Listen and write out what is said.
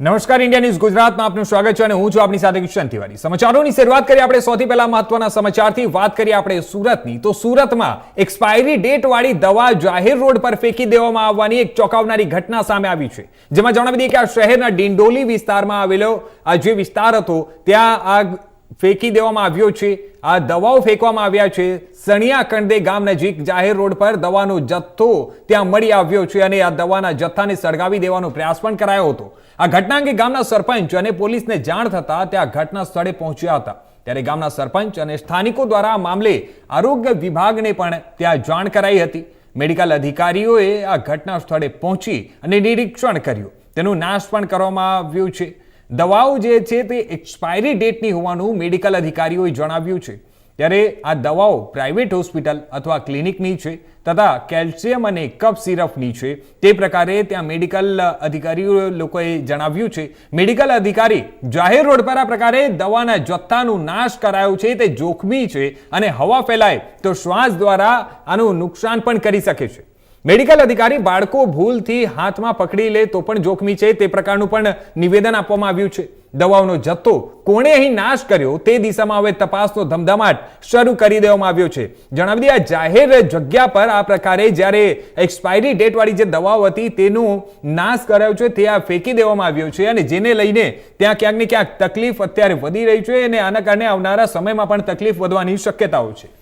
નમસ્કાર, India news ગુજરાતમાં આપનું સ્વાગત છે અને હું છું આપની સાથે કિશન તિવારી। સમાચારોની શરૂઆત કરીએ આપણે સૌથી પહેલા મહત્વના સમાચારથી। વાત કરીએ આપણે સુરતની, તો સુરતમાં એક્સપાયરી ડેટ વાળી દવા જાહેર રોડ પર ફેંકી દેવામાં આવવાની એક ચોંકાવનારી ઘટના સામે આવી છે, જેમાં જણાવી દઈએ કે આ શહેરના ડિંડોલી વિસ્તારમાં આવેલો આ જે વિસ્તાર હતો ત્યાં આ ફેંકી દેવામાં આવ્યો છે। આ દવાઓ ફેંકવામાં આવ્યા છે। સણિયા કંડે ગામ નજીક જાહેર રોડ પર દવાનો જથ્થો ત્યાં મળી આવ્યો છે અને આ દવાના જથ્થાને સળગાવી દેવાનો પ્રયાસ પણ કરાયો હતો। આ ઘટના અંગે ગામના સરપંચ અને પોલીસને જાણ થતા ત્યાં ઘટના સ્થળે પહોંચ્યા હતા, ત્યારે ગામના સરપંચ અને સ્થાનિકો દ્વારા આ મામલે આરોગ્ય વિભાગને પણ ત્યાં જાણ કરાઈ હતી। મેડિકલ અધિકારીઓએ આ ઘટના સ્થળે પહોંચી અને નિરીક્ષણ કર્યું, તેનું નાશ પણ કરવામાં આવ્યું છે। દવાઓ જે છે તે એક્સપાયરી ડેટની હોવાનું મેડિકલ અધિકારીઓએ જણાવ્યું છે, ત્યારે આ દવાઓ પ્રાઇવેટ હોસ્પિટલ અથવા ક્લિનિકની છે તથા કેલ્શિયમ અને કફ સિરપની છે, તે પ્રકારે ત્યાં મેડિકલ અધિકારીઓ લોકોએ જણાવ્યું છે। મેડિકલ અધિકારી જાહેર રોડ પર આ પ્રકારે દવાના જથ્થાનું નાશ કરાયો છે તે જોખમી છે અને હવા ફેલાય તો શ્વાસ દ્વારા આનું નુકસાન પણ કરી શકે છે। મેડિકલ અધિકારી બાળકો ભૂલથી હાથમાં પકડી લે તો પણ જોખમી છે, તે પ્રકારનું પણ નિવેદન આપવામાં આવ્યું છે। દવાઓનો જથ્થો કોણે અહીં નાશ કર્યો તે દિશામાં હવે તપાસનો ધમધમાટ શરૂ કરી દેવામાં આવ્યો છે। જણાવી દઈએ, આ જાહેર જગ્યા પર આ પ્રકારે જ્યારે એક્સપાયરી ડેટ વાળી જે દવાઓ હતી તેનો નાશ કરાયો છે તે આ ફેંકી દેવામાં આવ્યો છે અને જેને લઈને ત્યાં ક્યાંક ને ક્યાંક તકલીફ અત્યારે વધી રહી છે અને આના કારણે આવનારા સમયમાં પણ તકલીફ વધવાની શક્યતાઓ છે।